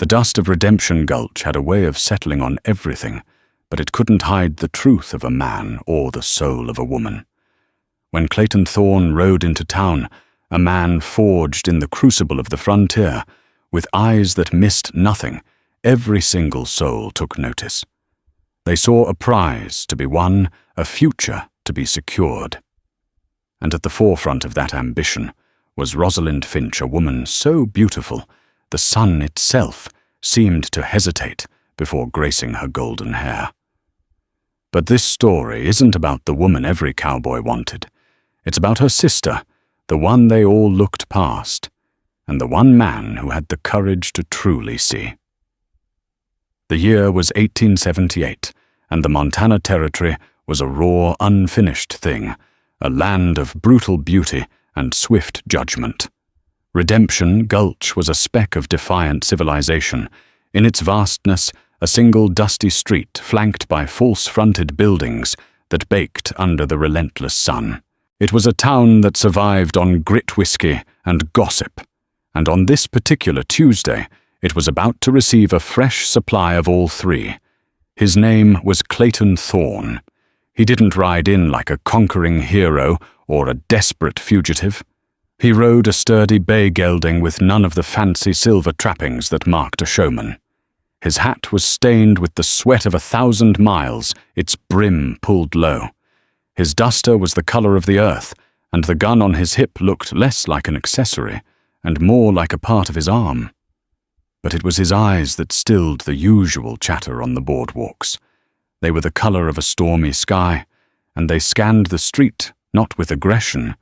The dust of Redemption Gulch had a way of settling on everything, but it couldn't hide the truth of a man or the soul of a woman. When Clayton Thorne rode into town, a man forged in the crucible of the frontier, with eyes that missed nothing, every single soul took notice. They saw a prize to be won, a future to be secured. And at the forefront of that ambition was Rosalind Finch, a woman so beautiful, the sun itself seemed to hesitate before gracing her golden hair. But this story isn't about the woman every cowboy wanted. It's about her sister, the one they all looked past, and the one man who had the courage to truly see. The year was 1878, and the Montana Territory was a raw, unfinished thing, a land of brutal beauty and swift judgment. Redemption Gulch was a speck of defiant civilization. In its vastness, a single dusty street flanked by false-fronted buildings that baked under the relentless sun. It was a town that survived on grit whiskey and gossip, and on this particular Tuesday, it was about to receive a fresh supply of all three. His name was Clayton Thorne. He didn't ride in like a conquering hero or a desperate fugitive. He rode a sturdy bay gelding with none of the fancy silver trappings that marked a showman. His hat was stained with the sweat of 1,000 miles, its brim pulled low. His duster was the color of the earth, and the gun on his hip looked less like an accessory and more like a part of his arm. But it was his eyes that stilled the usual chatter on the boardwalks. They were the color of a stormy sky, and they scanned the street not with aggression,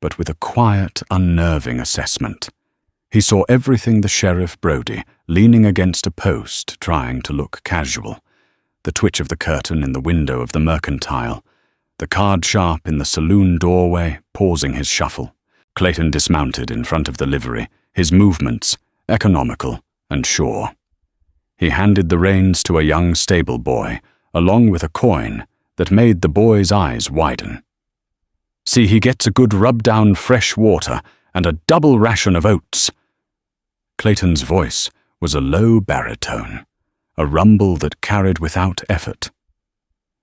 but with a quiet, unnerving assessment. He saw everything: the Sheriff Brody, leaning against a post, trying to look casual, the twitch of the curtain in the window of the mercantile, the card sharp in the saloon doorway, pausing his shuffle. Clayton dismounted in front of the livery, his movements economical and sure. He handed the reins to a young stable boy, along with a coin that made the boy's eyes widen. "See, he gets a good rub-down fresh water and a double ration of oats." Clayton's voice was a low baritone, a rumble that carried without effort.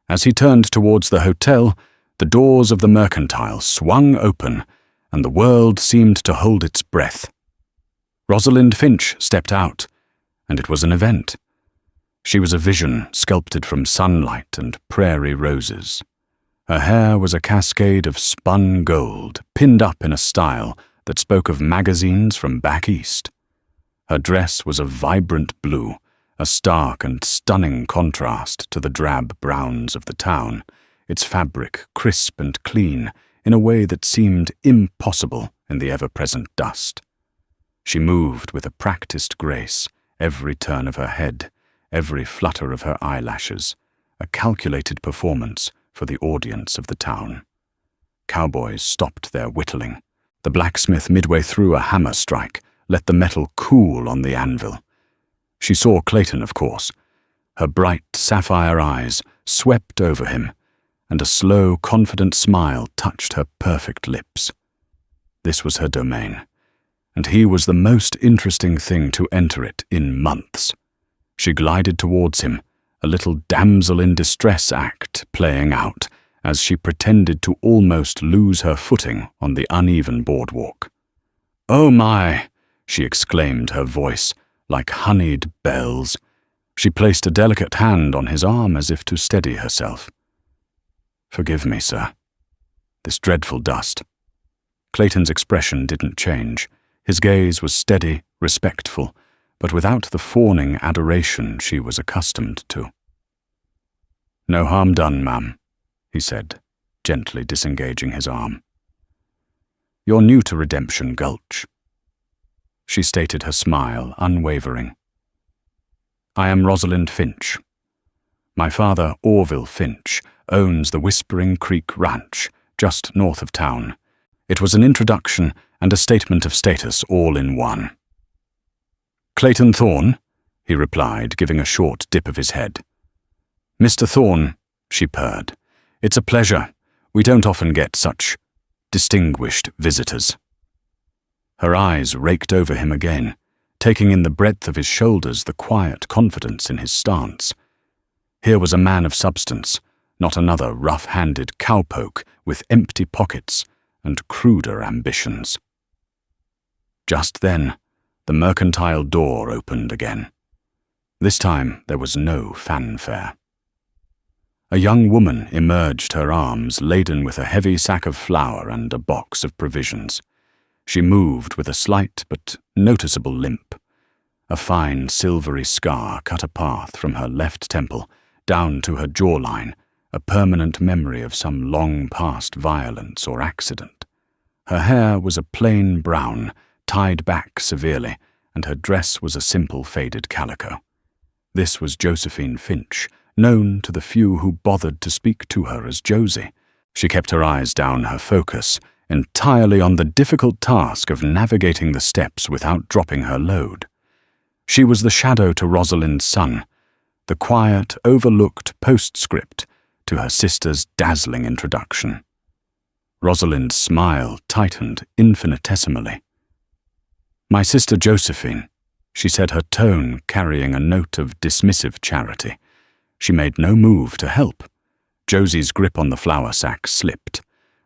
As he turned towards the hotel, the doors of the mercantile swung open, and the world seemed to hold its breath. Rosalind Finch stepped out, and it was an event. She was a vision sculpted from sunlight and prairie roses. Her hair was a cascade of spun gold, pinned up in a style that spoke of magazines from back east. Her dress was a vibrant blue, a stark and stunning contrast to the drab browns of the town, its fabric crisp and clean in a way that seemed impossible in the ever-present dust. She moved with a practiced grace, every turn of her head, every flutter of her eyelashes, a calculated performance for the audience of the town. Cowboys stopped their whittling. The blacksmith, midway through a hammer strike, let the metal cool on the anvil. She saw Clayton, of course. Her bright sapphire eyes swept over him, and a slow, confident smile touched her perfect lips. This was her domain, and he was the most interesting thing to enter it in months. She glided towards him, a little damsel in distress act playing out as she pretended to almost lose her footing on the uneven boardwalk. "Oh my!" she exclaimed, her voice like honeyed bells. She placed a delicate hand on his arm as if to steady herself. "Forgive me, sir. This dreadful dust." Clayton's expression didn't change. His gaze was steady, respectful, but without the fawning adoration she was accustomed to. "No harm done, ma'am," he said, gently disengaging his arm. "You're new to Redemption Gulch." She stated her smile, unwavering. "I am Rosalind Finch. My father, Orville Finch, owns the Whispering Creek Ranch, just north of town." It was an introduction and a statement of status all in one. "Clayton Thorne," he replied, giving a short dip of his head. "Mr. Thorne," she purred. "It's a pleasure. We don't often get such distinguished visitors." Her eyes raked over him again, taking in the breadth of his shoulders, the quiet confidence in his stance. Here was a man of substance, not another rough-handed cowpoke with empty pockets and cruder ambitions. Just then, the mercantile door opened again. This time there was no fanfare. A young woman emerged, her arms laden with a heavy sack of flour and a box of provisions. She moved with a slight but noticeable limp. A fine silvery scar cut a path from her left temple down to her jawline, a permanent memory of some long-past violence or accident. Her hair was a plain brown, tied back severely, and her dress was a simple faded calico. This was Josephine Finch, known to the few who bothered to speak to her as Josie. She kept her eyes down her focus, entirely on the difficult task of navigating the steps without dropping her load. She was the shadow to Rosalind's son, the quiet, overlooked postscript to her sister's dazzling introduction. Rosalind's smile tightened infinitesimally. "My sister Josephine," she said, her tone carrying a note of dismissive charity. She made no move to help. Josie's grip on the flour sack slipped.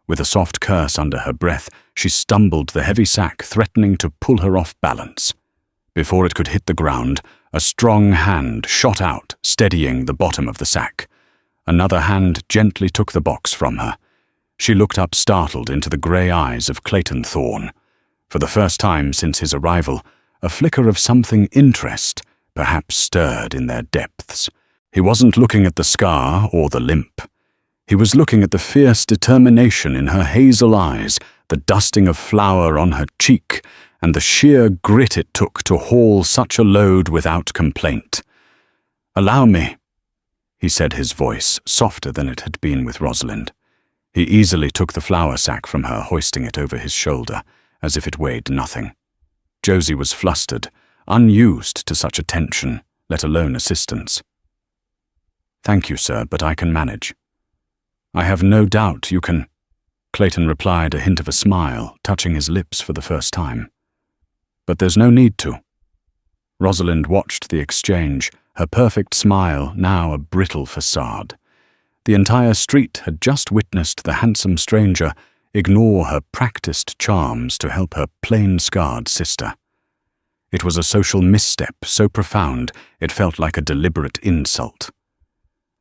With a soft curse under her breath, she stumbled the heavy sack, threatening to pull her off balance. Before it could hit the ground, a strong hand shot out, steadying the bottom of the sack. Another hand gently took the box from her. She looked up startled into the grey eyes of Clayton Thorne. For the first time since his arrival, a flicker of something interest perhaps stirred in their depths. He wasn't looking at the scar or the limp. He was looking at the fierce determination in her hazel eyes, the dusting of flour on her cheek, and the sheer grit it took to haul such a load without complaint. "Allow me," he said, his voice softer than it had been with Rosalind. He easily took the flour sack from her, hoisting it over his shoulder, as if it weighed nothing. Josie was flustered, unused to such attention, let alone assistance. "Thank you, sir, but I can manage." "I have no doubt you can," Clayton replied, a hint of a smile touching his lips for the first time. "But there's no need to." Rosalind watched the exchange, her perfect smile now a brittle facade. The entire street had just witnessed the handsome stranger ignore her practiced charms to help her plain-scarred sister. It was a social misstep so profound it felt like a deliberate insult.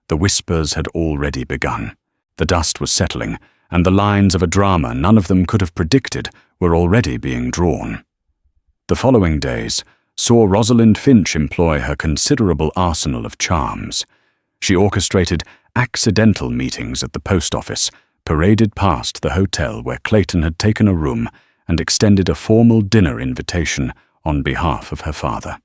The whispers had already begun. The dust was settling, and the lines of a drama none of them could have predicted were already being drawn. The following days saw Rosalind Finch employ her considerable arsenal of charms. She orchestrated accidental meetings at the post office, paraded past the hotel where Clayton had taken a room, and extended a formal dinner invitation on behalf of her father.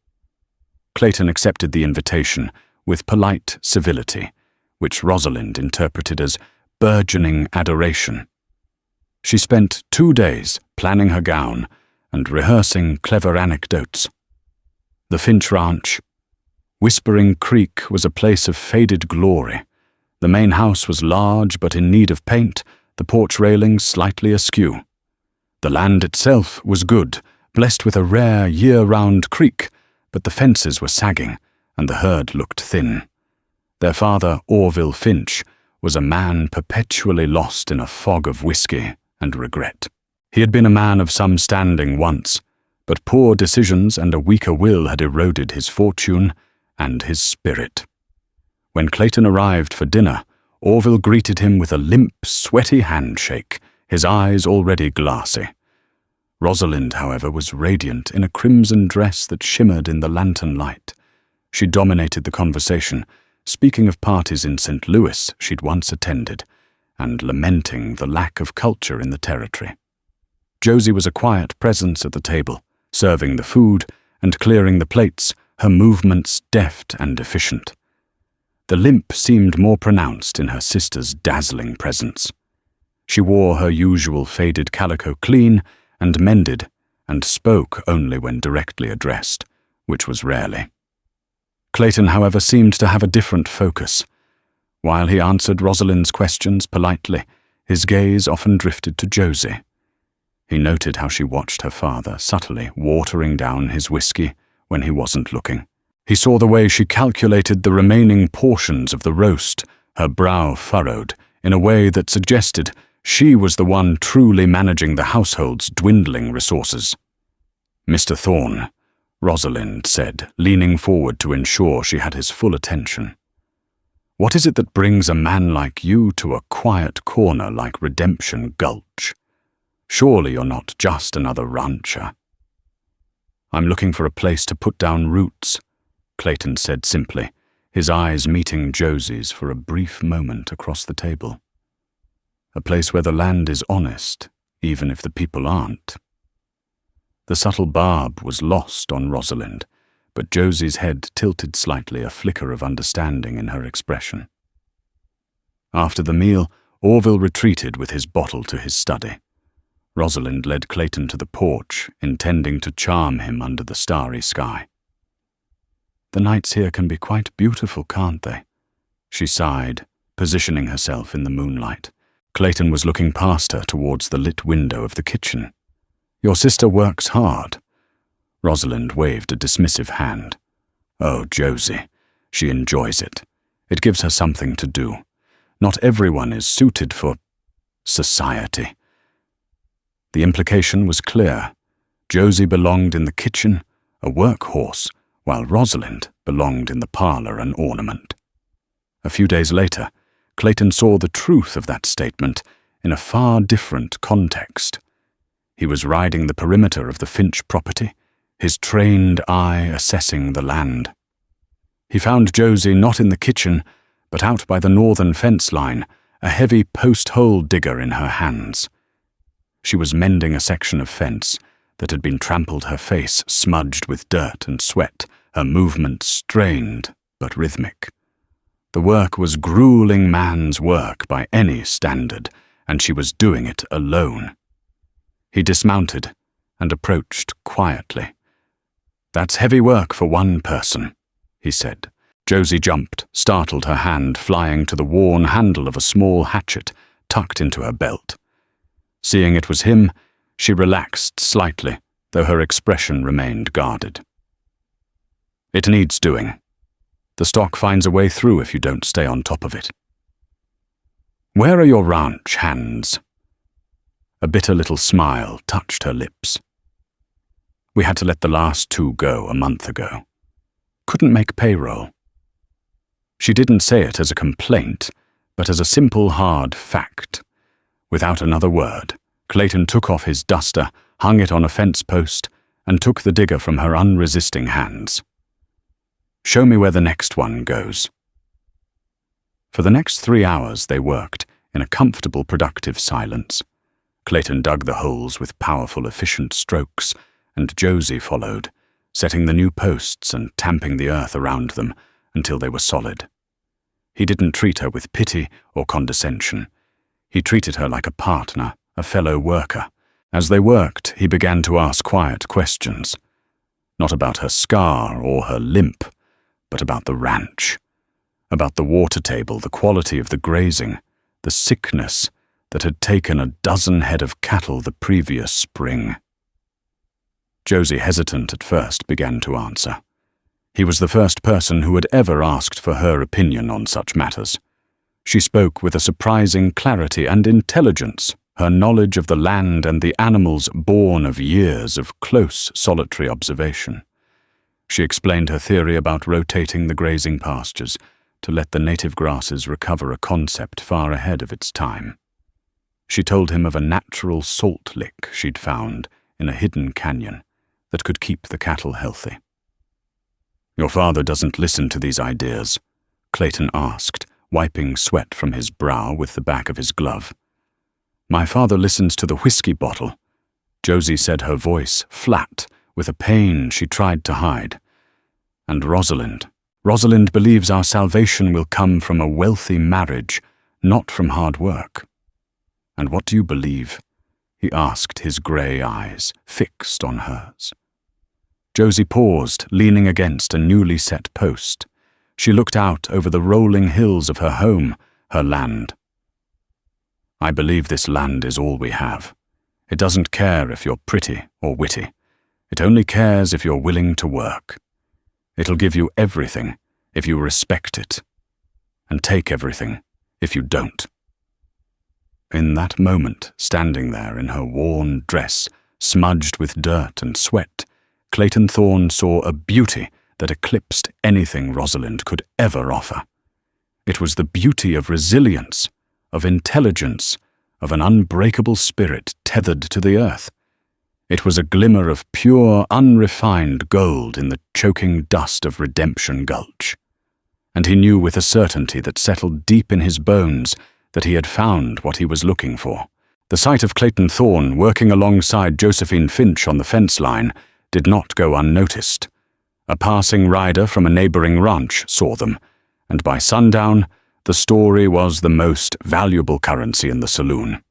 Clayton accepted the invitation with polite civility, which Rosalind interpreted as burgeoning adoration. She spent 2 days planning her gown and rehearsing clever anecdotes. The Finch Ranch. Whispering Creek was a place of faded glory. The main house was large but in need of paint, the porch railings slightly askew. The land itself was good, blessed with a rare year-round creek, but the fences were sagging and the herd looked thin. Their father, Orville Finch, was a man perpetually lost in a fog of whiskey and regret. He had been a man of some standing once, but poor decisions and a weaker will had eroded his fortune and his spirit. When Clayton arrived for dinner, Orville greeted him with a limp, sweaty handshake, his eyes already glassy. Rosalind, however, was radiant in a crimson dress that shimmered in the lantern light. She dominated the conversation, speaking of parties in St. Louis she'd once attended, and lamenting the lack of culture in the territory. Josie was a quiet presence at the table, serving the food and clearing the plates, her movements deft and efficient. The limp seemed more pronounced in her sister's dazzling presence. She wore her usual faded calico clean and mended, and spoke only when directly addressed, which was rarely. Clayton, however, seemed to have a different focus. While he answered Rosalind's questions politely, his gaze often drifted to Josie. He noted how she watched her father subtly watering down his whiskey when he wasn't looking. He saw the way she calculated the remaining portions of the roast, her brow furrowed, in a way that suggested she was the one truly managing the household's dwindling resources. "Mr. Thorne," Rosalind said, leaning forward to ensure she had his full attention. "What is it that brings a man like you to a quiet corner like Redemption Gulch? Surely you're not just another rancher." "I'm looking for a place to put down roots," Clayton said simply, his eyes meeting Josie's for a brief moment across the table. "A place where the land is honest, even if the people aren't." The subtle barb was lost on Rosalind, but Josie's head tilted slightly, a flicker of understanding in her expression. After the meal, Orville retreated with his bottle to his study. Rosalind led Clayton to the porch, intending to charm him under the starry sky. "The nights here can be quite beautiful, can't they?" she sighed, positioning herself in the moonlight. Clayton was looking past her towards the lit window of the kitchen. "Your sister works hard." Rosalind waved a dismissive hand. "Oh, Josie, she enjoys it. It gives her something to do. Not everyone is suited for society." The implication was clear. Josie belonged in the kitchen, a workhorse, while Rosalind belonged in the parlor, an ornament. A few days later, Clayton saw the truth of that statement in a far different context. He was riding the perimeter of the Finch property, his trained eye assessing the land. He found Josie not in the kitchen, but out by the northern fence line, a heavy post-hole digger in her hands. She was mending a section of fence that had been trampled, her face smudged with dirt and sweat, her movements strained but rhythmic. The work was grueling man's work by any standard, and she was doing it alone. He dismounted and approached quietly. "That's heavy work for one person," he said. Josie jumped, startled, her hand flying to the worn handle of a small hatchet tucked into her belt. Seeing it was him, she relaxed slightly, though her expression remained guarded. "It needs doing. The stock finds a way through if you don't stay on top of it." "Where are your ranch hands?" A bitter little smile touched her lips. "We had to let the last 2 go a month ago. Couldn't make payroll." She didn't say it as a complaint, but as a simple, hard fact. Without another word, Clayton took off his duster, hung it on a fence post, and took the digger from her unresisting hands. "Show me where the next one goes." For the next 3 hours they worked, in a comfortable, productive silence. Clayton dug the holes with powerful, efficient strokes, and Josie followed, setting the new posts and tamping the earth around them until they were solid. He didn't treat her with pity or condescension. He treated her like a partner, a fellow worker. As they worked, he began to ask quiet questions. Not about her scar or her limp, but about the ranch. About the water table, the quality of the grazing, the sickness that had taken a dozen head of cattle the previous spring. Josie, hesitant at first, began to answer. He was the first person who had ever asked for her opinion on such matters. She spoke with a surprising clarity and intelligence, her knowledge of the land and the animals born of years of close solitary observation. She explained her theory about rotating the grazing pastures to let the native grasses recover, a concept far ahead of its time. She told him of a natural salt lick she'd found in a hidden canyon that could keep the cattle healthy. "Your father doesn't listen to these ideas?" Clayton asked, wiping sweat from his brow with the back of his glove. "My father listens to the whiskey bottle," Josie said, her voice flat with a pain she tried to hide. "And Rosalind believes our salvation will come from a wealthy marriage, not from hard work." "And what do you believe?" he asked, his grey eyes fixed on hers. Josie paused, leaning against a newly set post. She looked out over the rolling hills of her home, her land. "I believe this land is all we have. It doesn't care if you're pretty or witty. It only cares if you're willing to work. It'll give you everything if you respect it, and take everything if you don't. In that moment, standing there in her worn dress, smudged with dirt and sweat, Clayton Thorne saw a beauty that eclipsed anything Rosalind could ever offer. It was the beauty of resilience, of intelligence, of an unbreakable spirit tethered to the earth. It was a glimmer of pure, unrefined gold in the choking dust of Redemption Gulch. And he knew with a certainty that settled deep in his bones that he had found what he was looking for. The sight of Clayton Thorne working alongside Josephine Finch on the fence line did not go unnoticed. A passing rider from a neighboring ranch saw them, and by sundown, the story was the most valuable currency in the saloon.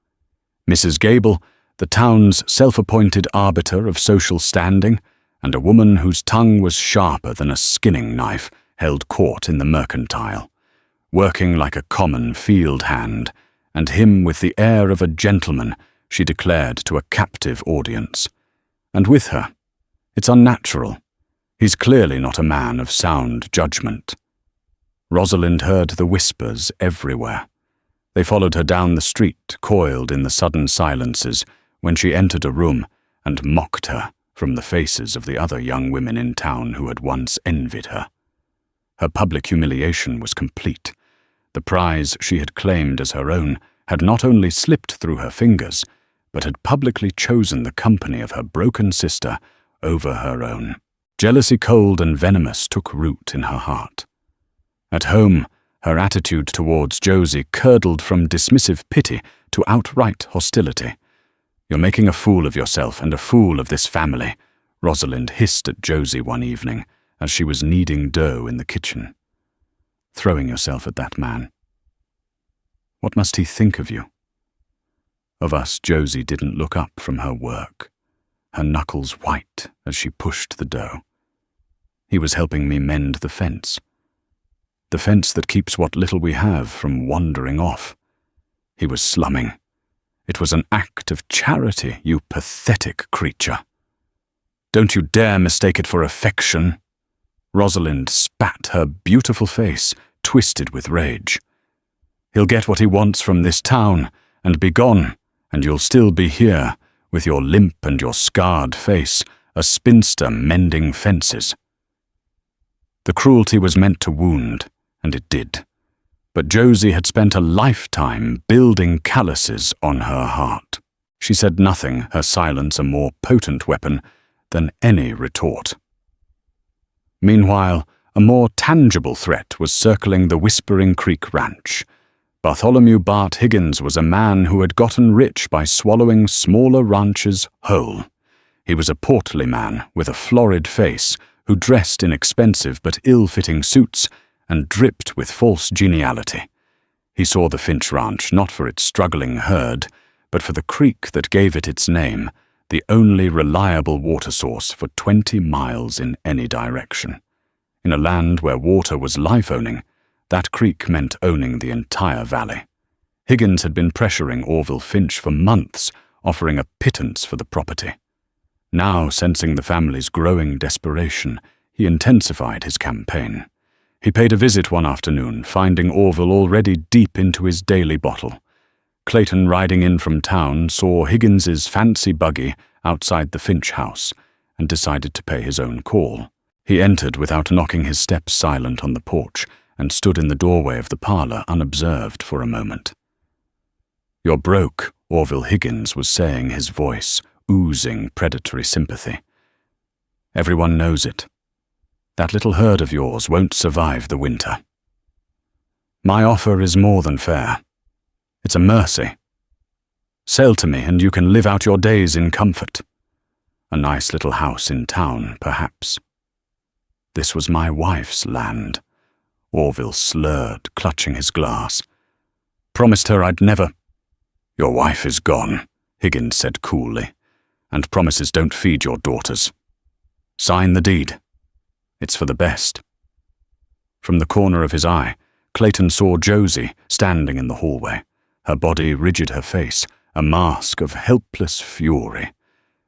Mrs. Gable, the town's self-appointed arbiter of social standing, and a woman whose tongue was sharper than a skinning knife, held court in the mercantile, working like a common field hand, and him with the air of a gentleman, she declared to a captive audience. And with her, it's unnatural. He's clearly not a man of sound judgment. Rosalind heard the whispers everywhere. They followed her down the street, coiled in the sudden silences, when she entered a room and mocked her from the faces of the other young women in town who had once envied her. Her public humiliation was complete. The prize she had claimed as her own had not only slipped through her fingers, but had publicly chosen the company of her broken sister over her own. Jealousy cold and venomous took root in her heart. At home, her attitude towards Josie curdled from dismissive pity to outright hostility. "You're making a fool of yourself and a fool of this family," Rosalind hissed at Josie one evening as she was kneading dough in the kitchen. "Throwing yourself at that man. What must he think of you?" Of us, Josie didn't look up from her work, her knuckles white as she pushed the dough. He was helping me mend the fence that keeps what little we have from wandering off. He was slumming. It was an act of charity, you pathetic creature. "Don't you dare mistake it for affection." Rosalind spat, her beautiful face twisted with rage. "He'll get what he wants from this town and be gone, and you'll still be here, with your limp and your scarred face, a spinster mending fences." The cruelty was meant to wound, and it did. But Josie had spent a lifetime building calluses on her heart. She said nothing, her silence a more potent weapon than any retort. Meanwhile, a more tangible threat was circling the Whispering Creek Ranch. Bartholomew Bart Higgins was a man who had gotten rich by swallowing smaller ranches whole. He was a portly man with a florid face who dressed in expensive but ill-fitting suits and dripped with false geniality. He saw the Finch Ranch not for its struggling herd, but for the creek that gave it its name, the only reliable water source for 20 miles in any direction. In a land where water was life-owning, that creek meant owning the entire valley. Higgins had been pressuring Orville Finch for months, offering a pittance for the property. Now, sensing the family's growing desperation, he intensified his campaign. He paid a visit one afternoon, finding Orville already deep into his daily bottle. Clayton, riding in from town, saw Higgins's fancy buggy outside the Finch house and decided to pay his own call. He entered without knocking, his steps silent on the porch, and stood in the doorway of the parlor unobserved for a moment. "You're broke," Orville Higgins was saying, his voice oozing predatory sympathy. "Everyone knows it. That little herd of yours won't survive the winter. My offer is more than fair. It's a mercy. Sell to me and you can live out your days in comfort. A nice little house in town, perhaps." This was my wife's land. Orville slurred, clutching his glass. "Promised her I'd never—" "Your wife is gone," Higgins said coolly, "and promises don't feed your daughters. Sign the deed. It's for the best." From the corner of his eye, Clayton saw Josie standing in the hallway, her body rigid, her face a mask of helpless fury.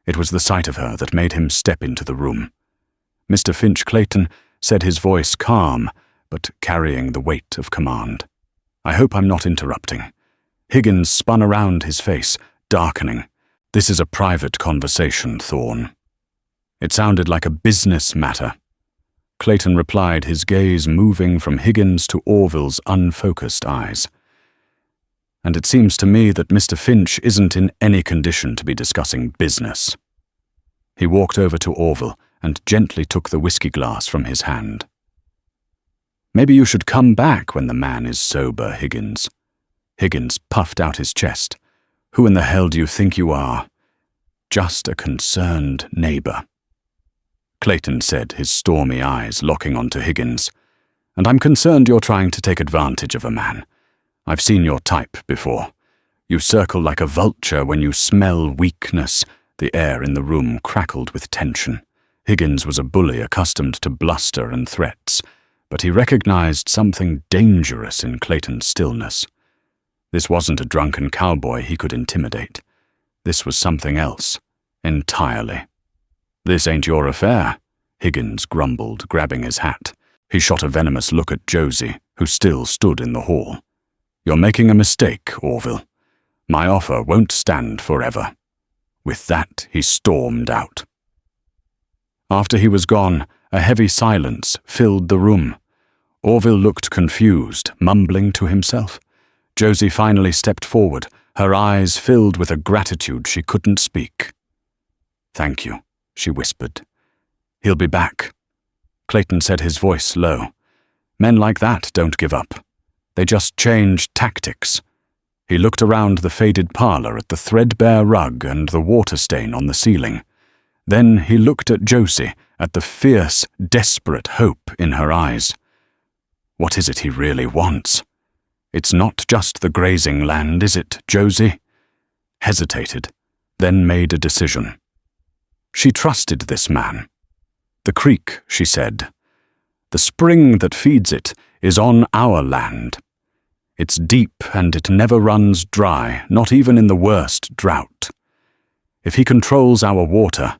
It was the sight of her that made him step into the room. Mr. Finch Clayton said, his voice calm, but carrying the weight of command. "I hope I'm not interrupting." Higgins spun around, his face darkening. "This is a private conversation, Thorne." It sounded like a business matter. Clayton replied, his gaze moving from Higgins to Orville's unfocused eyes. "And it seems to me that Mr. Finch isn't in any condition to be discussing business." He walked over to Orville and gently took the whiskey glass from his hand. "Maybe you should come back when the man is sober, Higgins." Higgins puffed out his chest. "Who in the hell do you think you are?" "Just a concerned neighbor," Clayton said, his stormy eyes locking onto Higgins. "And I'm concerned you're trying to take advantage of a man. I've seen your type before. You circle like a vulture when you smell weakness." The air in the room crackled with tension. Higgins was a bully accustomed to bluster and threats, but he recognized something dangerous in Clayton's stillness. This wasn't a drunken cowboy he could intimidate. This was something else, entirely. "This ain't your affair," Higgins grumbled, grabbing his hat. He shot a venomous look at Josie, who still stood in the hall. "You're making a mistake, Orville. My offer won't stand forever." With that, he stormed out. After he was gone, a heavy silence filled the room. Orville looked confused, mumbling to himself. Josie finally stepped forward, her eyes filled with a gratitude she couldn't speak. "Thank you," she whispered. "He'll be back." Clayton said, his voice low. "Men like that don't give up. They just change tactics." He looked around the faded parlor at the threadbare rug and the water stain on the ceiling. Then he looked at Josie, at the fierce, desperate hope in her eyes. What is it he really wants? It's not just the grazing land, is it, Josie? Hesitated, then made a decision. She trusted this man. "The creek," she said. "The spring that feeds it is on our land. It's deep and it never runs dry, not even in the worst drought. If he controls our water,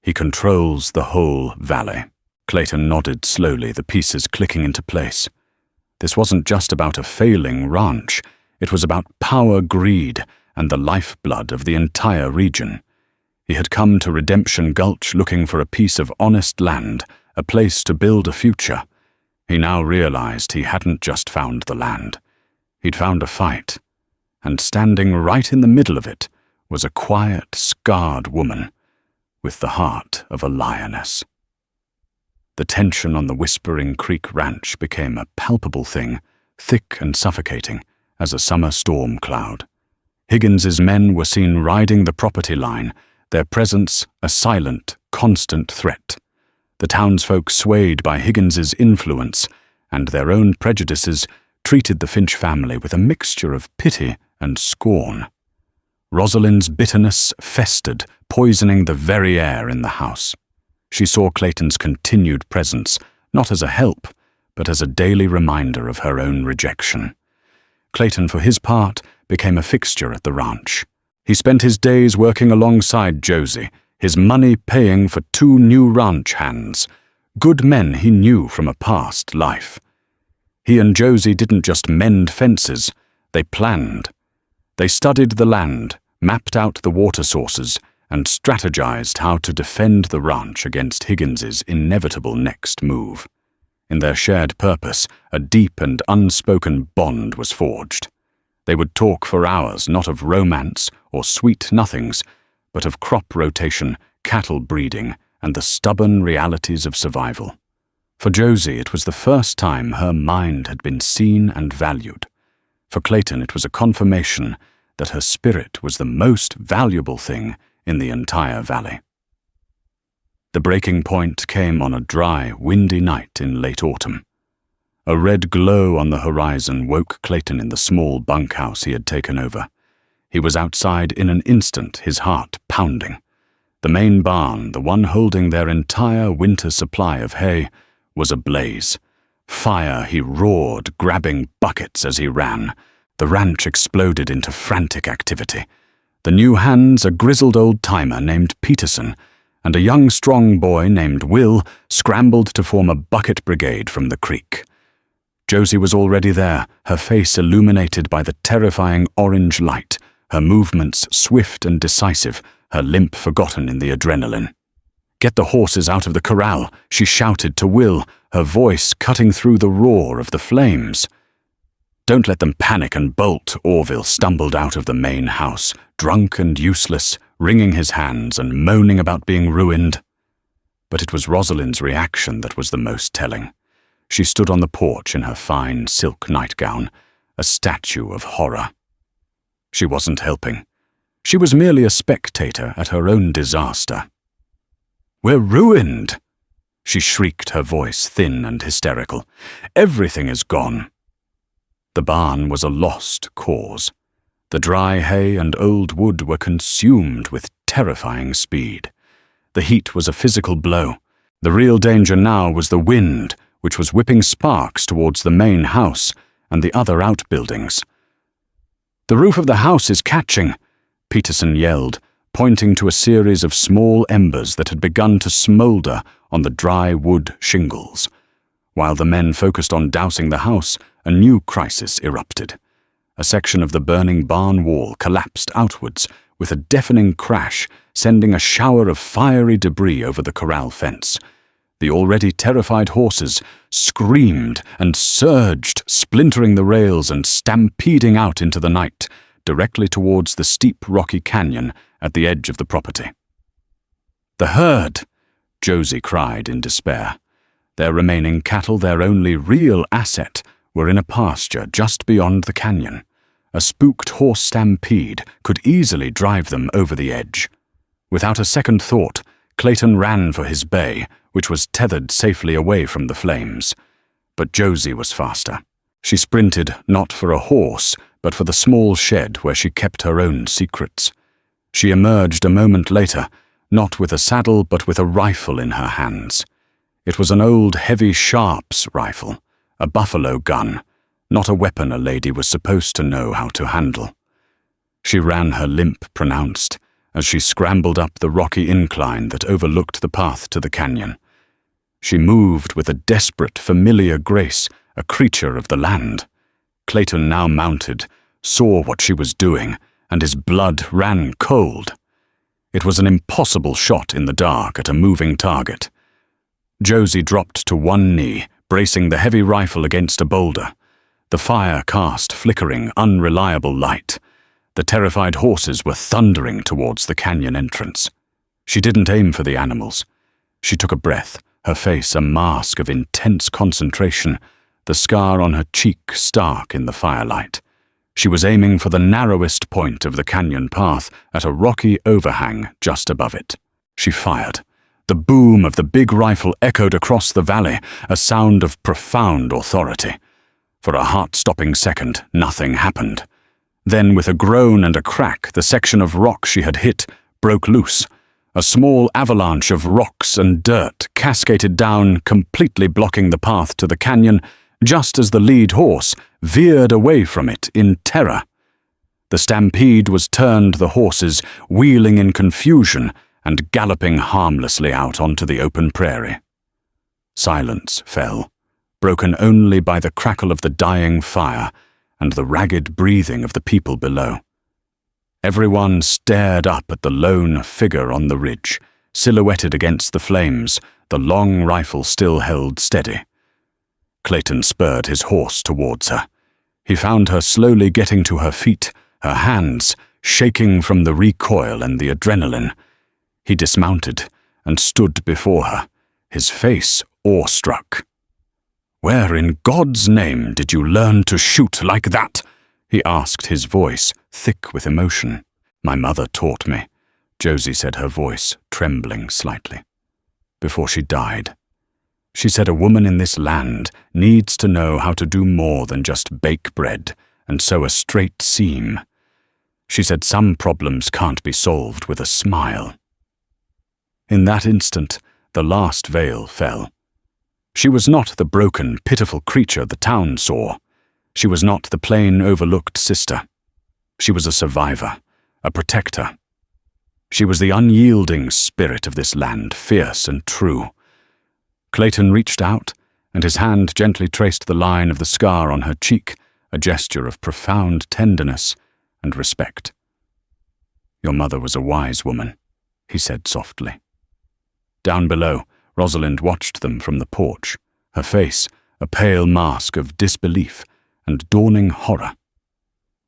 he controls the whole valley." Clayton nodded slowly, the pieces clicking into place. This wasn't just about a failing ranch. It was about power, greed, and the lifeblood of the entire region. He had come to Redemption Gulch looking for a piece of honest land, a place to build a future. He now realized he hadn't just found the land. He'd found a fight, and standing right in the middle of it was a quiet, scarred woman with the heart of a lioness. The tension on the Whispering Creek Ranch became a palpable thing, thick and suffocating as a summer storm cloud. Higgins's men were seen riding the property line, their presence a silent, constant threat. The townsfolk, swayed by Higgins's influence and their own prejudices, treated the Finch family with a mixture of pity and scorn. Rosalind's bitterness festered, poisoning the very air in the house. She saw Clayton's continued presence, not as a help, but as a daily reminder of her own rejection. Clayton, for his part, became a fixture at the ranch. He spent his days working alongside Josie, his money paying for 2 new ranch hands, good men he knew from a past life. He and Josie didn't just mend fences, they planned. They studied the land, mapped out the water sources, and strategized how to defend the ranch against Higgins's inevitable next move. In their shared purpose, a deep and unspoken bond was forged. They would talk for hours, not of romance or sweet nothings, but of crop rotation, cattle breeding, and the stubborn realities of survival. For Josie, it was the first time her mind had been seen and valued. For Clayton, it was a confirmation that her spirit was the most valuable thing in the entire valley. The breaking point came on a dry, windy night in late autumn. A red glow on the horizon woke Clayton in the small bunkhouse he had taken over. He was outside in an instant, his heart pounding. The main barn, the one holding their entire winter supply of hay, was ablaze. Fire, he roared, grabbing buckets as he ran. The ranch exploded into frantic activity. The new hands, a grizzled old-timer named Peterson, and a young strong boy named Will scrambled to form a bucket brigade from the creek. Josie was already there, her face illuminated by the terrifying orange light, her movements swift and decisive, her limp forgotten in the adrenaline. "Get the horses out of the corral," she shouted to Will, her voice cutting through the roar of the flames. "Don't let them panic and bolt," Orville stumbled out of the main house, drunk and useless, wringing his hands and moaning about being ruined. But it was Rosalind's reaction that was the most telling. She stood on the porch in her fine silk nightgown, a statue of horror. She wasn't helping. She was merely a spectator at her own disaster. "We're ruined!" she shrieked, her voice thin and hysterical. "Everything is gone." The barn was a lost cause. The dry hay and old wood were consumed with terrifying speed. The heat was a physical blow. The real danger now was the wind, which was whipping sparks towards the main house and the other outbuildings. "The roof of the house is catching," Peterson yelled, pointing to a series of small embers that had begun to smoulder on the dry wood shingles. While the men focused on dousing the house, a new crisis erupted. A section of the burning barn wall collapsed outwards with a deafening crash, sending a shower of fiery debris over the corral fence. The already terrified horses screamed and surged, splintering the rails and stampeding out into the night, directly towards the steep rocky canyon at the edge of the property. "The herd!" Josie cried in despair. Their remaining cattle, their only real asset, were in a pasture just beyond the canyon. A spooked horse stampede could easily drive them over the edge. Without a second thought, Clayton ran for his bay, which was tethered safely away from the flames. But Josie was faster. She sprinted not for a horse, but for the small shed where she kept her own secrets. She emerged a moment later, not with a saddle but with a rifle in her hands. It was an old heavy Sharps rifle, a buffalo gun, not a weapon a lady was supposed to know how to handle. She ran, her limp pronounced, as she scrambled up the rocky incline that overlooked the path to the canyon. She moved with a desperate, familiar grace, a creature of the land. Clayton, now mounted, saw what she was doing, and his blood ran cold. It was an impossible shot in the dark at a moving target. Josie dropped to one knee, bracing the heavy rifle against a boulder. The fire cast flickering, unreliable light. The terrified horses were thundering towards the canyon entrance. She didn't aim for the animals. She took a breath, her face a mask of intense concentration, the scar on her cheek stark in the firelight. She was aiming for the narrowest point of the canyon path at a rocky overhang just above it. She fired. The boom of the big rifle echoed across the valley, a sound of profound authority. For a heart-stopping second, nothing happened. Then, with a groan and a crack, the section of rock she had hit broke loose. A small avalanche of rocks and dirt cascaded down, completely blocking the path to the canyon, just as the lead horse veered away from it in terror. The stampede was turned the horses, wheeling in confusion and galloping harmlessly out onto the open prairie. Silence fell, broken only by the crackle of the dying fire and the ragged breathing of the people below. Everyone stared up at the lone figure on the ridge, silhouetted against the flames, the long rifle still held steady. Clayton spurred his horse towards her. He found her slowly getting to her feet, her hands shaking from the recoil and the adrenaline. He dismounted and stood before her, his face awestruck. "Where in God's name did you learn to shoot like that?" he asked, his voice thick with emotion. "My mother taught me," Josie said, her voice trembling slightly. "Before she died. She said a woman in this land needs to know how to do more than just bake bread and sew a straight seam. She said some problems can't be solved with a smile." In that instant, the last veil fell. She was not the broken, pitiful creature the town saw. She was not the plain, overlooked sister. She was a survivor, a protector. She was the unyielding spirit of this land, fierce and true. Clayton reached out, and his hand gently traced the line of the scar on her cheek, a gesture of profound tenderness and respect. "Your mother was a wise woman," he said softly. Down below, Rosalind watched them from the porch, her face a pale mask of disbelief and dawning horror.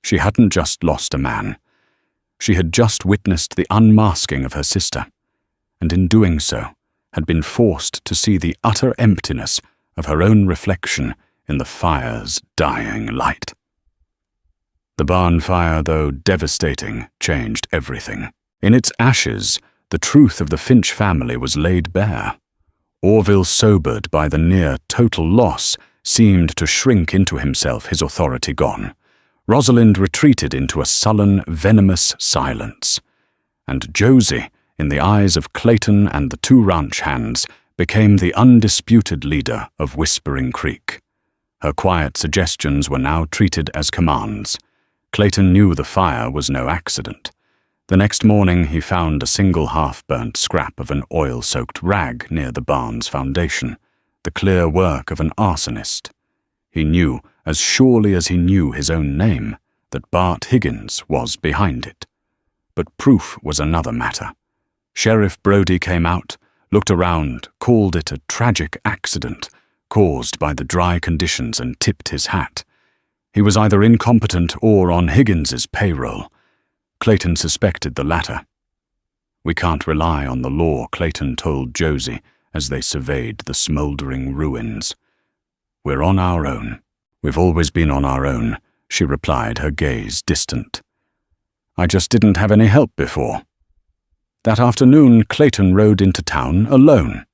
She hadn't just lost a man. She had just witnessed the unmasking of her sister, and in doing so, had been forced to see the utter emptiness of her own reflection in the fire's dying light. The barn fire, though devastating, changed everything. In its ashes, the truth of the Finch family was laid bare. Orville, sobered by the near total loss, seemed to shrink into himself, his authority gone. Rosalind retreated into a sullen, venomous silence. And Josie, in the eyes of Clayton and the two ranch hands, became the undisputed leader of Whispering Creek. Her quiet suggestions were now treated as commands. Clayton knew the fire was no accident. The next morning he found a single half-burnt scrap of an oil-soaked rag near the barn's foundation, the clear work of an arsonist. He knew, as surely as he knew his own name, that Bart Higgins was behind it. But proof was another matter. Sheriff Brody came out, looked around, called it a tragic accident caused by the dry conditions, and tipped his hat. He was either incompetent or on Higgins's payroll. Clayton suspected the latter. "We can't rely on the law," Clayton told Josie as they surveyed the smouldering ruins. "We're on our own. We've always been on our own," she replied, her gaze distant. "I just didn't have any help before." That afternoon, Clayton rode into town alone.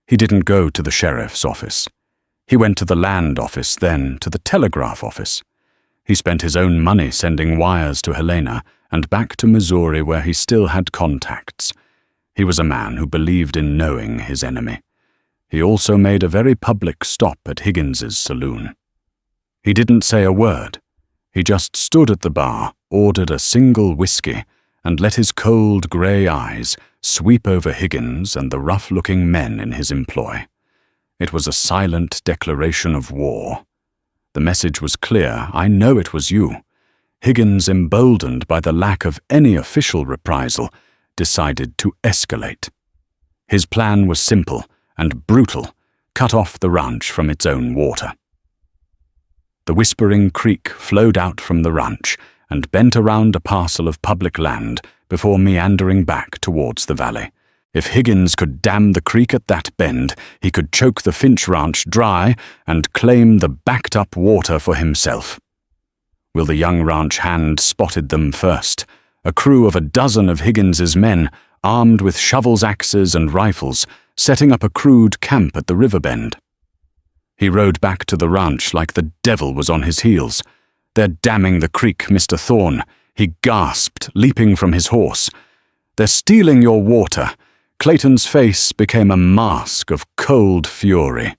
He didn't go to the sheriff's office. He went to the land office, then to the telegraph office. He spent his own money sending wires to Helena and back to Missouri, where he still had contacts. He was a man who believed in knowing his enemy. He also made a very public stop at Higgins's saloon. He didn't say a word. He just stood at the bar, ordered a single whiskey, and let his cold grey eyes sweep over Higgins and the rough-looking men in his employ. It was a silent declaration of war. The message was clear: "I know it was you." Higgins, emboldened by the lack of any official reprisal, decided to escalate. His plan was simple and brutal: cut off the ranch from its own water. The Whispering Creek flowed out from the ranch and bent around a parcel of public land before meandering back towards the valley. If Higgins could dam the creek at that bend, he could choke the Finch ranch dry and claim the backed-up water for himself. Will the young ranch hand spotted them first, a crew of a dozen of Higgins's men, armed with shovels, axes, and rifles, setting up a crude camp at the river bend. He rode back to the ranch like the devil was on his heels. "They're damming the creek, Mr. Thorne," he gasped, leaping from his horse. "They're stealing your water." Clayton's face became a mask of cold fury.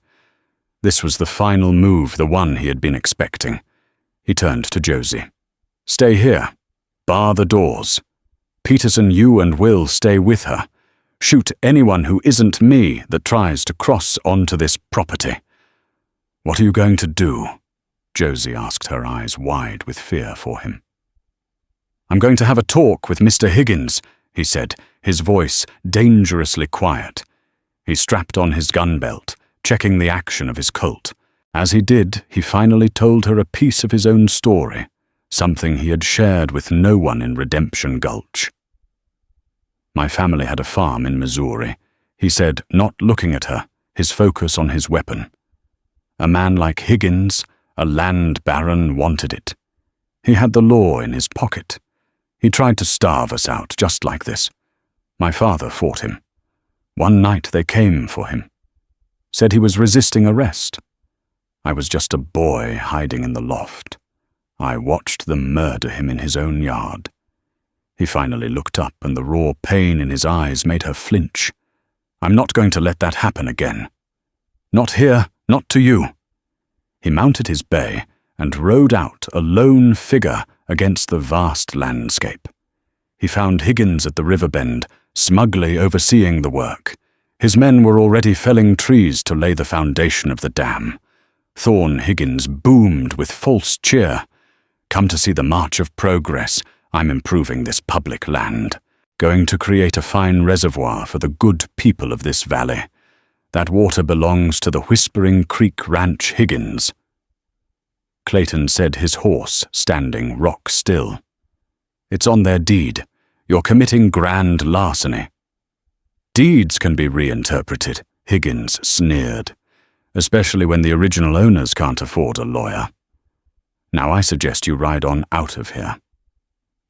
This was the final move, the one he had been expecting. He turned to Josie. "Stay here. Bar the doors. Peterson, you and Will stay with her. Shoot anyone who isn't me that tries to cross onto this property." "What are you going to do?" Josie asked, her eyes wide with fear for him. "I'm going to have a talk with Mr. Higgins," he said, his voice dangerously quiet. He strapped on his gun belt, checking the action of his Colt. As he did, he finally told her a piece of his own story, something he had shared with no one in Redemption Gulch. "My family had a farm in Missouri," he said, not looking at her, his focus on his weapon. "A man like Higgins, a land baron, wanted it. He had the law in his pocket. He tried to starve us out just like this. My father fought him. One night they came for him. Said he was resisting arrest. I was just a boy hiding in the loft. I watched them murder him in his own yard." He finally looked up, and the raw pain in his eyes made her flinch. "I'm not going to let that happen again. Not here, not to you." He mounted his bay and rode out, a lone figure against the vast landscape. he found Higgins at the river bend, smugly overseeing the work. His men were already felling trees to lay the foundation of the dam. Thorn Higgins boomed with false cheer. "Come to see the march of progress. I'm improving this public land. Going to create a fine reservoir for the good people of this valley. That water belongs to the Whispering Creek Ranch Higgins." Clayton said, his horse standing rock still. "It's on their deed. You're committing grand larceny." "Deeds can be reinterpreted," Higgins sneered, "especially when the original owners can't afford a lawyer. Now I suggest you ride on out of here.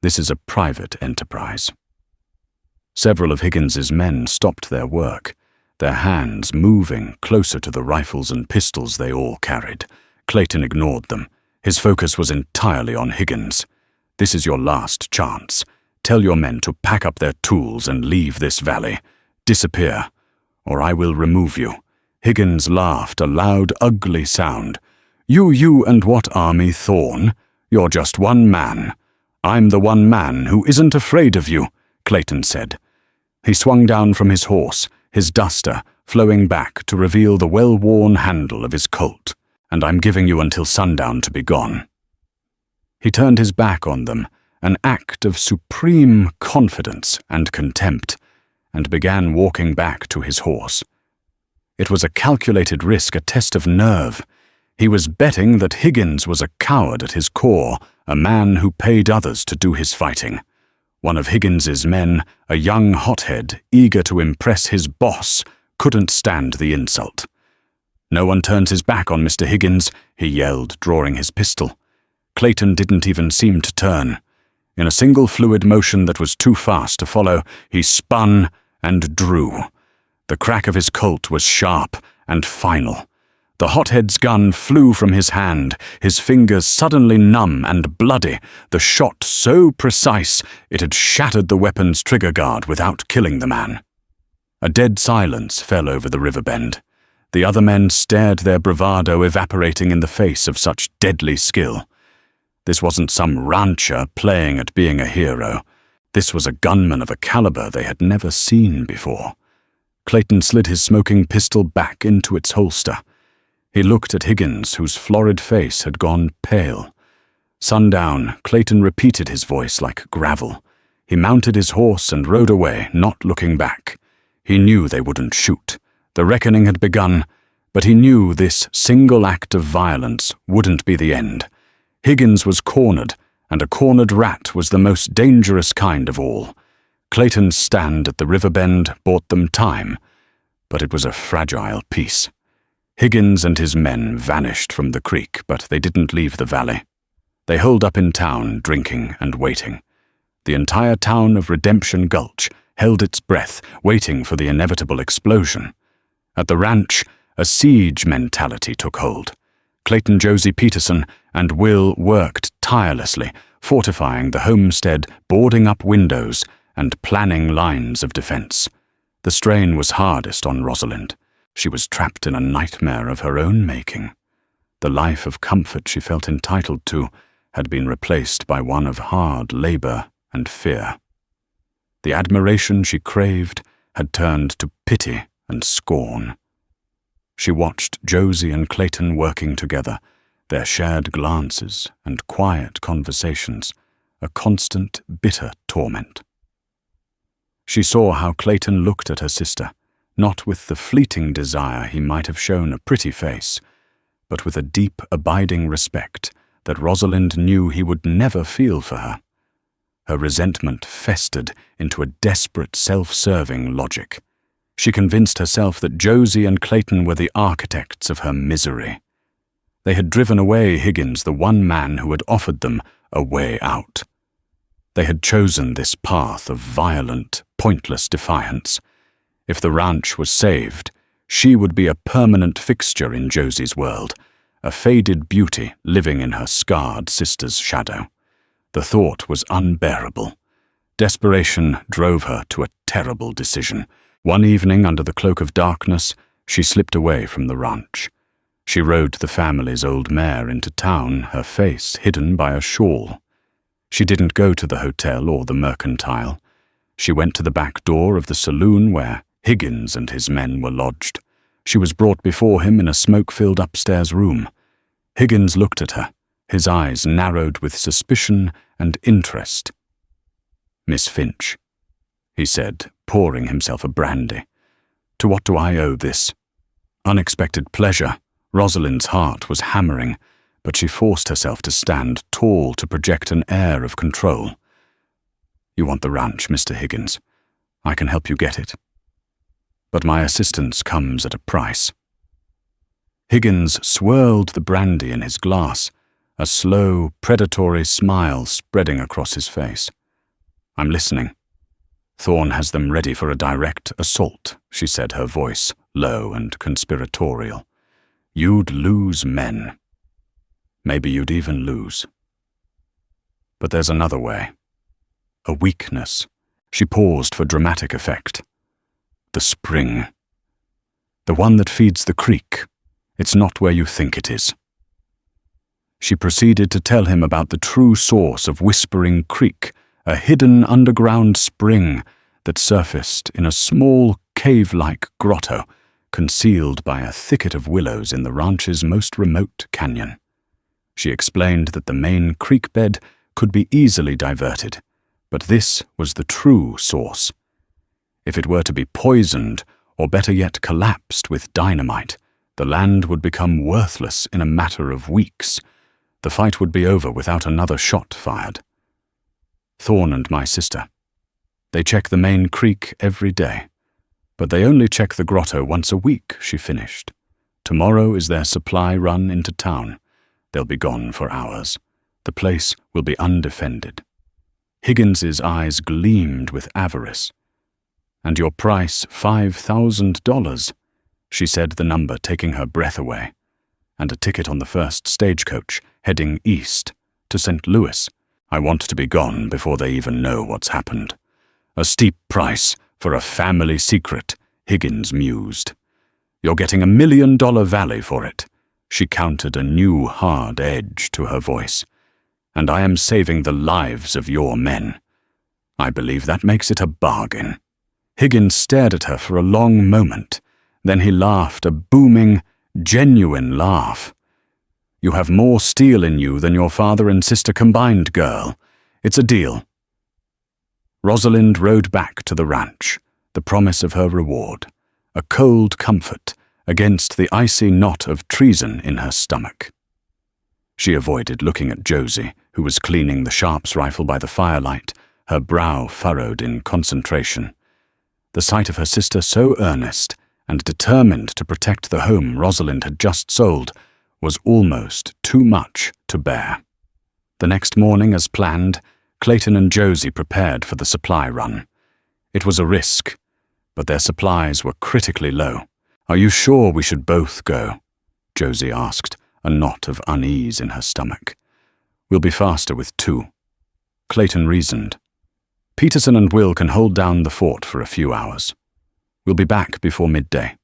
This is a private enterprise." Several of Higgins's men stopped their work, their hands moving closer to the rifles and pistols they all carried. Clayton ignored them. His focus was entirely on Higgins. "This is your last chance. Tell your men to pack up their tools and leave this valley. Disappear, or I will remove you." Higgins laughed, a loud, ugly sound. You and what army, Thorn? You're just one man." "I'm the one man who isn't afraid of you," Clayton said. He swung down from his horse, his duster flowing back to reveal the well-worn handle of his Colt. "And I'm giving you until sundown to be gone." He turned his back on them, an act of supreme confidence and contempt, and began walking back to his horse. It was a calculated risk, a test of nerve. He was betting that Higgins was a coward at his core, a man who paid others to do his fighting. One of Higgins's men, a young hothead eager to impress his boss, couldn't stand the insult. "No one turns his back on Mr. Higgins," he yelled, drawing his pistol. Clayton didn't even seem to turn. In a single fluid motion that was too fast to follow, he spun and drew. The crack of his Colt was sharp and final. The hothead's gun flew from his hand, his fingers suddenly numb and bloody, the shot so precise it had shattered the weapon's trigger guard without killing the man. A dead silence fell over the river bend. The other men stared, their bravado evaporating in the face of such deadly skill. This wasn't some rancher playing at being a hero. This was a gunman of a caliber they had never seen before. Clayton slid his smoking pistol back into its holster. He looked at Higgins, whose florid face had gone pale. Sundown, Clayton repeated his voice like gravel. He mounted his horse and rode away, not looking back. He knew they wouldn't shoot. The reckoning had begun, but he knew this single act of violence wouldn't be the end. Higgins was cornered, and a cornered rat was the most dangerous kind of all. Clayton's stand at the river bend bought them time, but it was a fragile peace. Higgins and his men vanished from the creek, but they didn't leave the valley. They holed up in town, drinking and waiting. The entire town of Redemption Gulch held its breath, waiting for the inevitable explosion. At the ranch, a siege mentality took hold. Clayton Josie Peterson and Will worked tirelessly, fortifying the homestead, boarding up windows, and planning lines of defense. The strain was hardest on Rosalind. She was trapped in a nightmare of her own making. The life of comfort she felt entitled to had been replaced by one of hard labor and fear. The admiration she craved had turned to pity and scorn. She watched Josie and Clayton working together, their shared glances and quiet conversations, a constant, bitter torment. She saw how Clayton looked at her sister, not with the fleeting desire he might have shown a pretty face, but with a deep, abiding respect that Rosalind knew he would never feel for her. Her resentment festered into a desperate, self-serving logic. She convinced herself that Josie and Clayton were the architects of her misery. They had driven away Higgins, the one man who had offered them a way out. They had chosen this path of violent, pointless defiance. If the ranch was saved, she would be a permanent fixture in Josie's world, a faded beauty living in her scarred sister's shadow. The thought was unbearable. Desperation drove her to a terrible decision. One evening, under the cloak of darkness, she slipped away from the ranch. She rode the family's old mare into town, her face hidden by a shawl. She didn't go to the hotel or the mercantile. She went to the back door of the saloon where Higgins and his men were lodged. She was brought before him in a smoke-filled upstairs room. Higgins looked at her, his eyes narrowed with suspicion and interest. "Miss Finch," he said, pouring himself a brandy. "To what do I owe this?" Unexpected pleasure. Rosalind's heart was hammering, but she forced herself to stand tall to project an air of control. "You want the ranch, Mr. Higgins. I can help you get it. But my assistance comes at a price." Higgins swirled the brandy in his glass, a slow, predatory smile spreading across his face. "I'm listening." "Thorne has them ready for a direct assault," she said, her voice low and conspiratorial. "You'd lose men. Maybe you'd even lose. But there's another way. A weakness." She paused for dramatic effect. "The spring. The one that feeds the creek. It's not where you think it is." She proceeded to tell him about the true source of Whispering Creek, a hidden underground spring that surfaced in a small cave-like grotto, concealed by a thicket of willows in the ranch's most remote canyon. She explained that the main creek bed could be easily diverted, but this was the true source. If it were to be poisoned, or better yet collapsed with dynamite, the land would become worthless in a matter of weeks. The fight would be over without another shot fired. "Thorne and my sister. They check the main creek every day, but they only check the grotto once a week," she finished. "Tomorrow is their supply run into town. They'll be gone for hours. The place will be undefended." Higgins's eyes gleamed with avarice. "And your price, $5,000. She said the number, taking her breath away. "And a ticket on the first stagecoach, heading east, to St. Louis. I want to be gone before they even know what's happened." "A steep price for a family secret," Higgins mused. "You're getting $1 million valley for it." She countered, a new hard edge to her voice. "And I am saving the lives of your men. I believe that makes it a bargain." Higgins stared at her for a long moment. Then he laughed, a booming, genuine laugh. "You have more steel in you than your father and sister combined, girl. It's a deal." Rosalind rode back to the ranch, the promise of her reward, a cold comfort against the icy knot of treason in her stomach. She avoided looking at Josie, who was cleaning the Sharps rifle by the firelight, her brow furrowed in concentration. The sight of her sister so earnest and determined to protect the home Rosalind had just sold was almost too much to bear. The next morning, as planned, Clayton and Josie prepared for the supply run. It was a risk, but their supplies were critically low. "Are you sure we should both go?" Josie asked, a knot of unease in her stomach. "We'll be faster with two." Clayton reasoned. "Peterson and Will can hold down the fort for a few hours. We'll be back before midday."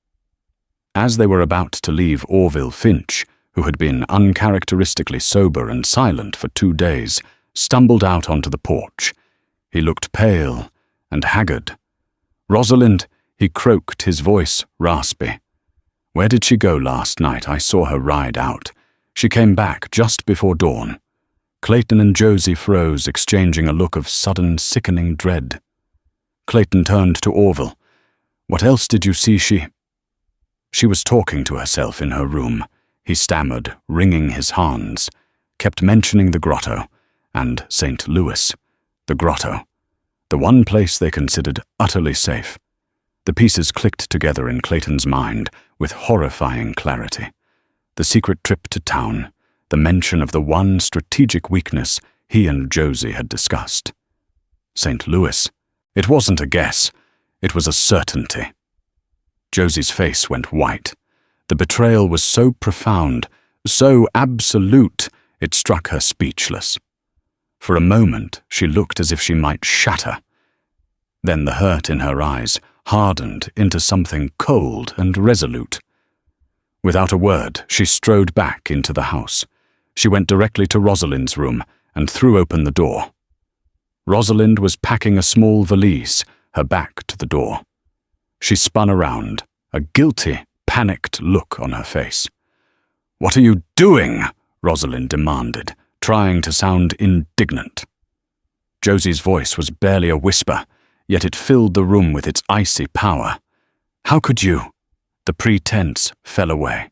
As they were about to leave Orville, Finch, who had been uncharacteristically sober and silent for 2 days, stumbled out onto the porch. He looked pale and haggard. "Rosalind," he croaked, his voice raspy. "Where did she go last night? I saw her ride out. She came back just before dawn." Clayton and Josie froze, exchanging a look of sudden, sickening dread. Clayton turned to Orville. "What else did you see She was talking to herself in her room," he stammered, wringing his hands, kept mentioning the grotto, and St. Louis. The grotto. The one place they considered utterly safe. The pieces clicked together in Clayton's mind with horrifying clarity. The secret trip to town, the mention of the one strategic weakness he and Josie had discussed. St. Louis. It wasn't a guess. It was a certainty. Josie's face went white. The betrayal was so profound, so absolute, it struck her speechless. For a moment, she looked as if she might shatter. Then the hurt in her eyes hardened into something cold and resolute. Without a word, she strode back into the house. She went directly to Rosalind's room and threw open the door. Rosalind was packing a small valise, her back to the door. She spun around, a guilty, panicked look on her face. "What are you doing?" Rosalind demanded, trying to sound indignant. Josie's voice was barely a whisper, yet it filled the room with its icy power. "How could you?" The pretense fell away.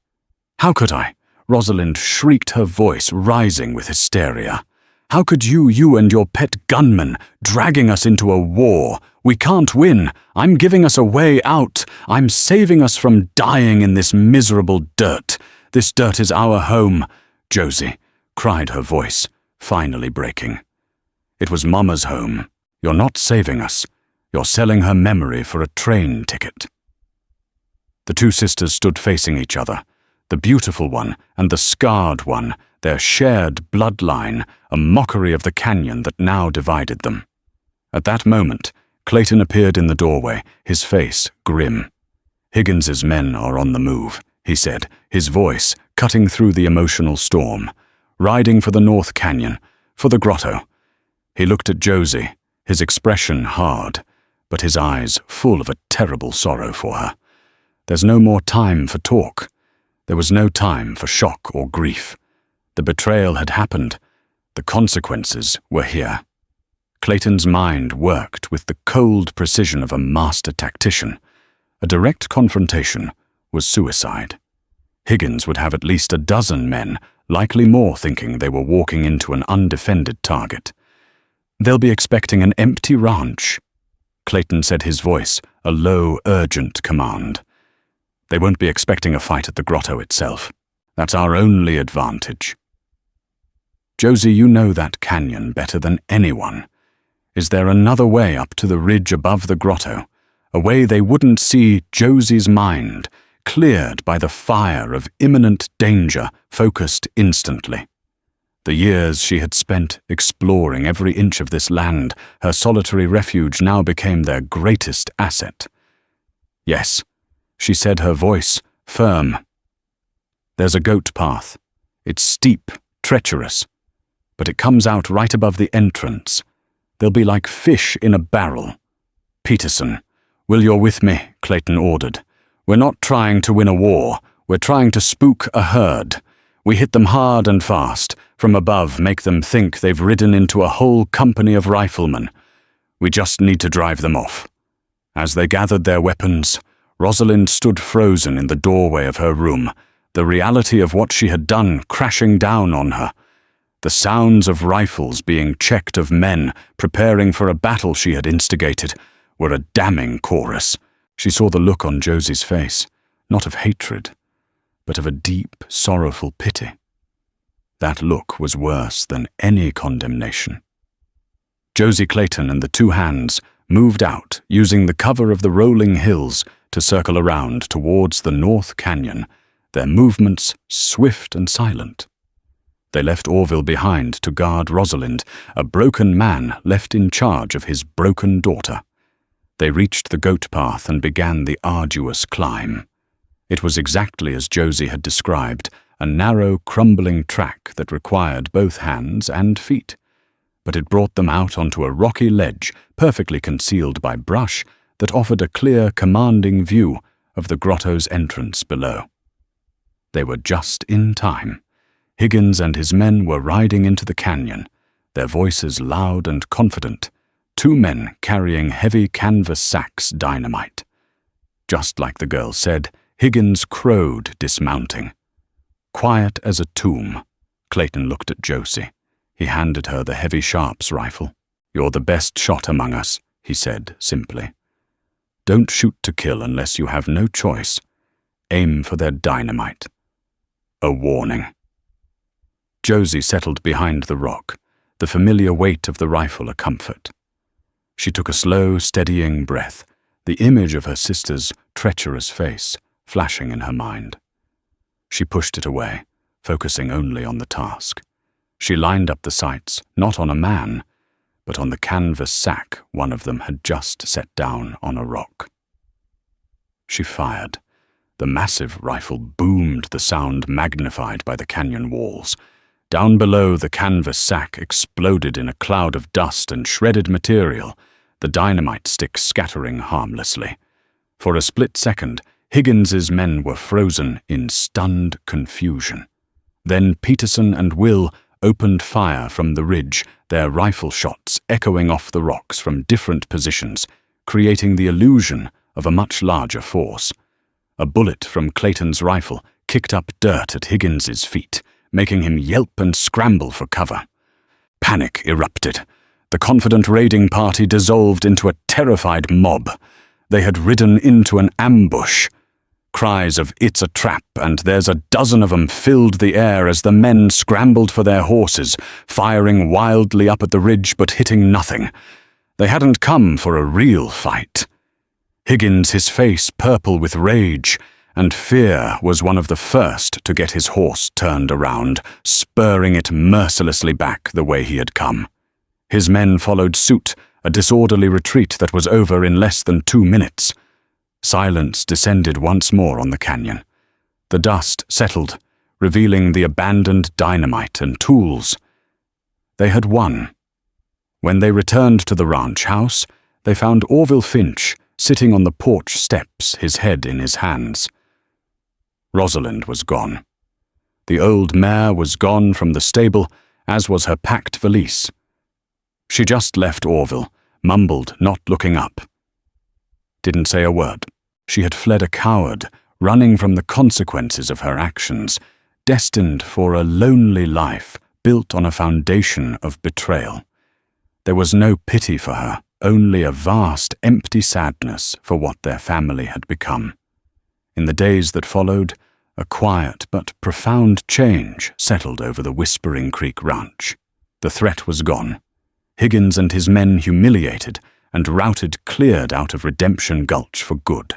"How could I?" Rosalind shrieked, her voice rising with hysteria. "How could you and your pet gunman, dragging us into a war? We can't win. I'm giving us a way out. I'm saving us from dying in this miserable dirt. This dirt is our home." "Josie," cried her voice, finally breaking. "It was Mama's home. You're not saving us. You're selling her memory for a train ticket." The two sisters stood facing each other, the beautiful one and the scarred one, their shared bloodline, a mockery of the canyon that now divided them. At that moment, Clayton appeared in the doorway, his face grim. "Higgins's men are on the move," he said, his voice cutting through the emotional storm. "Riding for the North Canyon, for the grotto." He looked at Josie, his expression hard, but his eyes full of a terrible sorrow for her. There's no more time for talk. There was no time for shock or grief. The betrayal had happened. The consequences were here. Clayton's mind worked with the cold precision of a master tactician. A direct confrontation was suicide. Higgins would have at least a dozen men, likely more, thinking they were walking into an undefended target. "They'll be expecting an empty ranch," Clayton said, his voice a low, urgent command. "They won't be expecting a fight at the grotto itself. That's our only advantage." "Josie, you know that canyon better than anyone. Is there another way up to the ridge above the grotto? A way they wouldn't see Josie's mind, cleared by the fire of imminent danger, focused instantly? The years she had spent exploring every inch of this land, her solitary refuge, now became their greatest asset. "Yes," she said, her voice firm. "There's a goat path. It's steep, treacherous, but it comes out right above the entrance. They'll be like fish in a barrel." "Peterson, will you're with me," Clayton ordered. "We're not trying to win a war. We're trying to spook a herd. We hit them hard and fast, from above, make them think they've ridden into a whole company of riflemen. We just need to drive them off." As they gathered their weapons, Rosalind stood frozen in the doorway of her room, the reality of what she had done crashing down on her. The sounds of rifles being checked, of men preparing for a battle she had instigated, were a damning chorus. She saw the look on Josie's face, not of hatred, but of a deep, sorrowful pity. That look was worse than any condemnation. Josie Clayton and the two hands moved out, using the cover of the rolling hills to circle around towards the North Canyon, their movements swift and silent. They left Orville behind to guard Rosalind, a broken man left in charge of his broken daughter. They reached the goat path and began the arduous climb. It was exactly as Josie had described, a narrow, crumbling track that required both hands and feet. But it brought them out onto a rocky ledge, perfectly concealed by brush, that offered a clear, commanding view of the grotto's entrance below. They were just in time. Higgins and his men were riding into the canyon, their voices loud and confident, two men carrying heavy canvas sacks dynamite. Just like the girl said, Higgins crowed, dismounting. Quiet as a tomb, Clayton looked at Josie. He handed her the heavy Sharps rifle. "You're the best shot among us," he said simply. "Don't shoot to kill unless you have no choice. Aim for their dynamite." A warning. Josie settled behind the rock, the familiar weight of the rifle a comfort. She took a slow, steadying breath, the image of her sister's treacherous face flashing in her mind. She pushed it away, focusing only on the task. She lined up the sights, not on a man, but on the canvas sack one of them had just set down on a rock. She fired. The massive rifle boomed, the sound magnified by the canyon walls. Down below, the canvas sack exploded in a cloud of dust and shredded material, the dynamite stick scattering harmlessly. For a split second, Higgins's men were frozen in stunned confusion. Then Peterson and Will opened fire from the ridge, their rifle shots echoing off the rocks from different positions, creating the illusion of a much larger force. A bullet from Clayton's rifle kicked up dirt at Higgins's feet, making him yelp and scramble for cover. Panic erupted. The confident raiding party dissolved into a terrified mob. They had ridden into an ambush. Cries of "It's a trap" and "There's a dozen of 'em" filled the air as the men scrambled for their horses, firing wildly up at the ridge but hitting nothing. They hadn't come for a real fight. Higgins, his face purple with rage and fear, was one of the first to get his horse turned around, spurring it mercilessly back the way he had come. His men followed suit, a disorderly retreat that was over in less than 2 minutes. Silence descended once more on the canyon. The dust settled, revealing the abandoned dynamite and tools. They had won. When they returned to the ranch house, they found Orville Finch sitting on the porch steps, his head in his hands. Rosalind was gone. The old mare was gone from the stable, as was her packed valise. She just left Orville, mumbled, not looking up. Didn't say a word. She had fled a coward, running from the consequences of her actions, destined for a lonely life built on a foundation of betrayal. There was no pity for her, only a vast, empty sadness for what their family had become. In the days that followed, a quiet but profound change settled over the Whispering Creek Ranch. The threat was gone. Higgins and his men, humiliated and routed, cleared out of Redemption Gulch for good.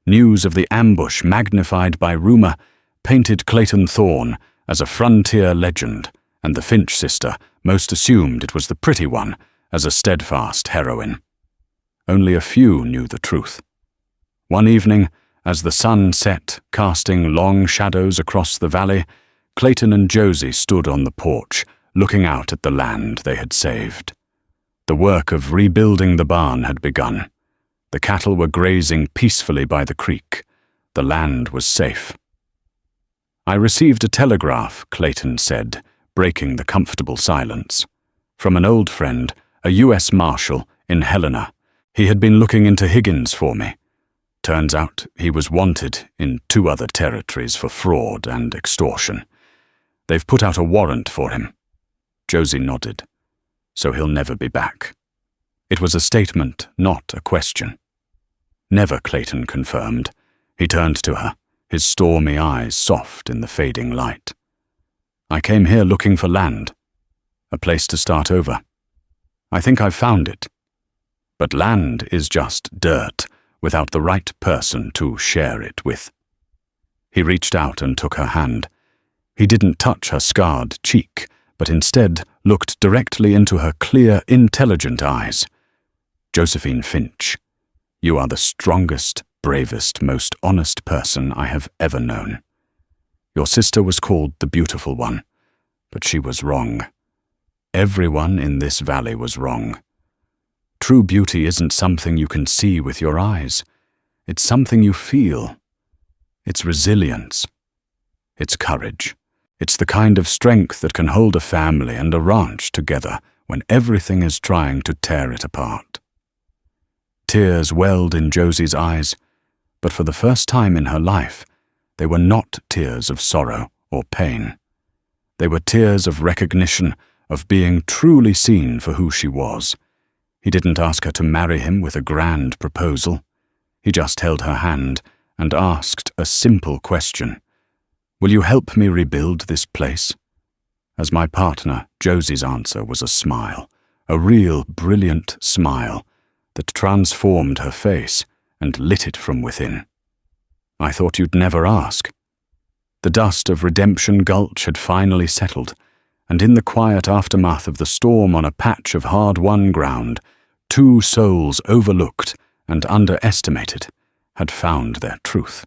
News of the ambush, magnified by rumor, painted Clayton Thorne as a frontier legend, and the Finch sister most assumed it was the pretty one, as a steadfast heroine. Only a few knew the truth. One evening, as the sun set, casting long shadows across the valley, Clayton and Josie stood on the porch, looking out at the land they had saved. The work of rebuilding the barn had begun. The cattle were grazing peacefully by the creek. The land was safe. "I received a telegraph," Clayton said, breaking the comfortable silence. "From an old friend, a U.S. Marshal in Helena. He had been looking into Higgins for me. Turns out he was wanted in 2 other territories for fraud and extortion. They've put out a warrant for him." Josie nodded. "So he'll never be back." It was a statement, not a question. "Never," Clayton confirmed. He turned to her, his stormy eyes soft in the fading light. "I came here looking for land. A place to start over. I think I've found it. But land is just dirt without the right person to share it with." He reached out and took her hand. He didn't touch her scarred cheek, but instead looked directly into her clear, intelligent eyes. "Josephine Finch, you are the strongest, bravest, most honest person I have ever known. Your sister was called the Beautiful One, but she was wrong. Everyone in this valley was wrong. True beauty isn't something you can see with your eyes. It's something you feel. It's resilience. It's courage. It's the kind of strength that can hold a family and a ranch together when everything is trying to tear it apart." Tears welled in Josie's eyes, but for the first time in her life, they were not tears of sorrow or pain. They were tears of recognition, of being truly seen for who she was. He didn't ask her to marry him with a grand proposal. He just held her hand and asked a simple question. "Will you help me rebuild this place?" As my partner, Josie's answer was a smile, a real brilliant smile that transformed her face and lit it from within. "I thought you'd never ask." The dust of Redemption Gulch had finally settled, and in the quiet aftermath of the storm on a patch of hard-won ground, 2 souls overlooked and underestimated had found their truth.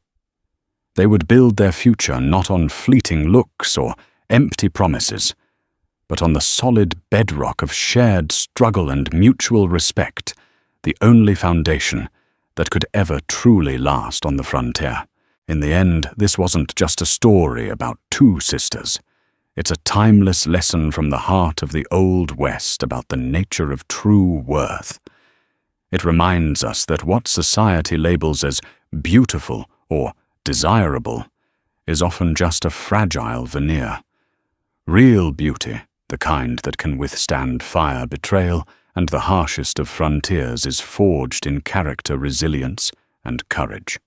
They would build their future not on fleeting looks or empty promises, but on the solid bedrock of shared struggle and mutual respect, the only foundation that could ever truly last on the frontier. In the end, this wasn't just a story about two sisters. It's a timeless lesson from the heart of the Old West about the nature of true worth. It reminds us that what society labels as beautiful or desirable is often just a fragile veneer. Real beauty, the kind that can withstand fire, betrayal, and the harshest of frontiers, is forged in character, resilience, and courage.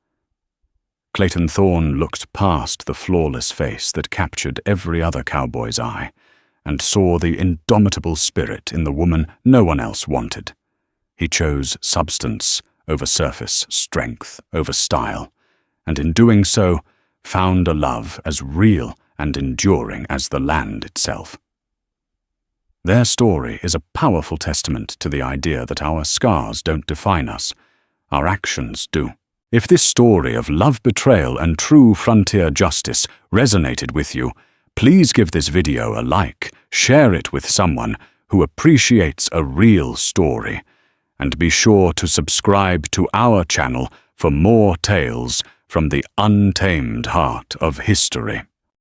Clayton Thorne looked past the flawless face that captured every other cowboy's eye and saw the indomitable spirit in the woman no one else wanted. He chose substance over surface, strength over style, and in doing so, found a love as real and enduring as the land itself. Their story is a powerful testament to the idea that our scars don't define us, our actions do. If this story of love, betrayal, and true frontier justice resonated with you, please give this video a like, share it with someone who appreciates a real story, and be sure to subscribe to our channel for more tales from the untamed heart of history.